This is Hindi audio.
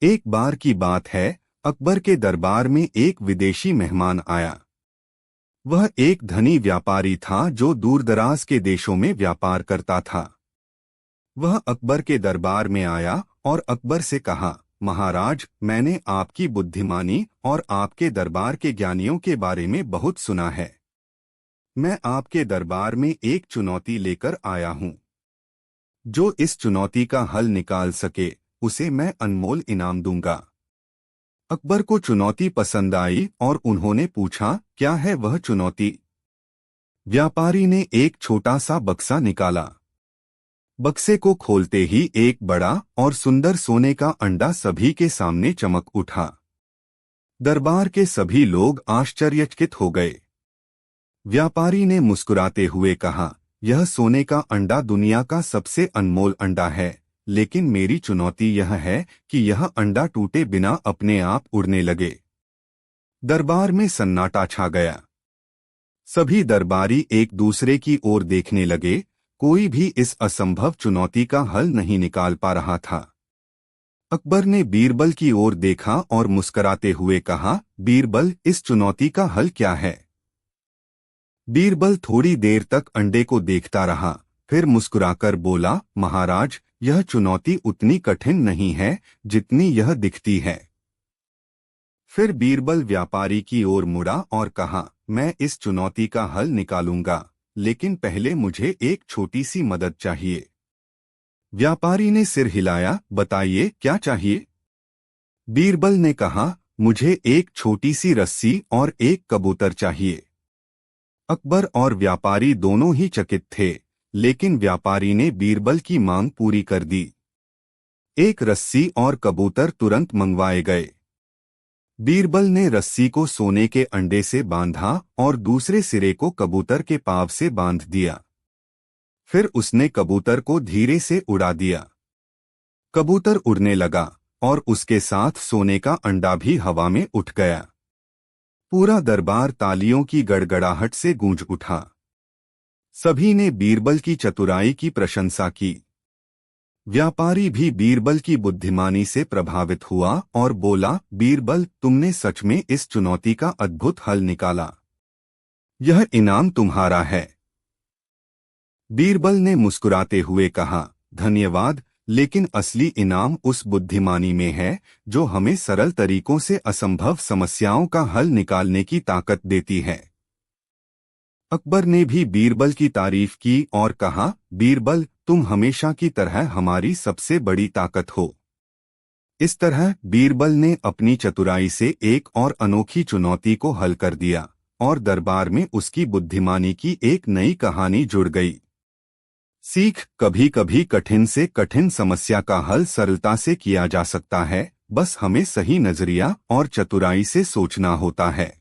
एक बार की बात है, अकबर के दरबार में एक विदेशी मेहमान आया। वह एक धनी व्यापारी था जो दूरदराज के देशों में व्यापार करता था। वह अकबर के दरबार में आया और अकबर से कहा, महाराज, मैंने आपकी बुद्धिमानी और आपके दरबार के ज्ञानियों के बारे में बहुत सुना है। मैं आपके दरबार में एक चुनौती लेकर आया हूँ। जो इस चुनौती का हल निकाल सके उसे मैं अनमोल इनाम दूंगा। अकबर को चुनौती पसंद आई और उन्होंने पूछा, क्या है वह चुनौती? व्यापारी ने एक छोटा सा बक्सा निकाला। बक्से को खोलते ही एक बड़ा और सुंदर सोने का अंडा सभी के सामने चमक उठा। दरबार के सभी लोग आश्चर्यचकित हो गए। व्यापारी ने मुस्कुराते हुए कहा, यह सोने का अंडा दुनिया का सबसे अनमोल अंडा है, लेकिन मेरी चुनौती यह है कि यह अंडा टूटे बिना अपने आप उड़ने लगे। दरबार में सन्नाटा छा गया। सभी दरबारी एक दूसरे की ओर देखने लगे। कोई भी इस असंभव चुनौती का हल नहीं निकाल पा रहा था। अकबर ने बीरबल की ओर देखा और मुस्कुराते हुए कहा, बीरबल, इस चुनौती का हल क्या है? बीरबल थोड़ी देर तक अंडे को देखता रहा, फिर मुस्कुराकर बोला, महाराज, यह चुनौती उतनी कठिन नहीं है जितनी यह दिखती है। फिर बीरबल व्यापारी की ओर मुड़ा और कहा, मैं इस चुनौती का हल निकालूंगा, लेकिन पहले मुझे एक छोटी सी मदद चाहिए। व्यापारी ने सिर हिलाया, बताइए क्या चाहिए? बीरबल ने कहा, मुझे एक छोटी सी रस्सी और एक कबूतर चाहिए। अकबर और व्यापारी दोनों ही चकित थे, लेकिन व्यापारी ने बीरबल की मांग पूरी कर दी। एक रस्सी और कबूतर तुरंत मंगवाए गए। बीरबल ने रस्सी को सोने के अंडे से बांधा और दूसरे सिरे को कबूतर के पाँव से बांध दिया। फिर उसने कबूतर को धीरे से उड़ा दिया। कबूतर उड़ने लगा और उसके साथ सोने का अंडा भी हवा में उठ गया। पूरा दरबार तालियों की गड़गड़ाहट से गूंज उठा। सभी ने बीरबल की चतुराई की प्रशंसा की। व्यापारी भी बीरबल की बुद्धिमानी से प्रभावित हुआ और बोला, बीरबल, तुमने सच में इस चुनौती का अद्भुत हल निकाला। यह इनाम तुम्हारा है। बीरबल ने मुस्कुराते हुए कहा, धन्यवाद, लेकिन असली इनाम उस बुद्धिमानी में है जो हमें सरल तरीकों से असंभव समस्याओं का हल निकालने की ताकत देती है। अकबर ने भी बीरबल की तारीफ की और कहा, बीरबल, तुम हमेशा की तरह हमारी सबसे बड़ी ताकत हो। इस तरह बीरबल ने अपनी चतुराई से एक और अनोखी चुनौती को हल कर दिया और दरबार में उसकी बुद्धिमानी की एक नई कहानी जुड़ गई। सीख, कभी कभी कठिन से कठिन समस्या का हल सरलता से किया जा सकता है, बस हमें सही नजरिया और चतुराई से सोचना होता है।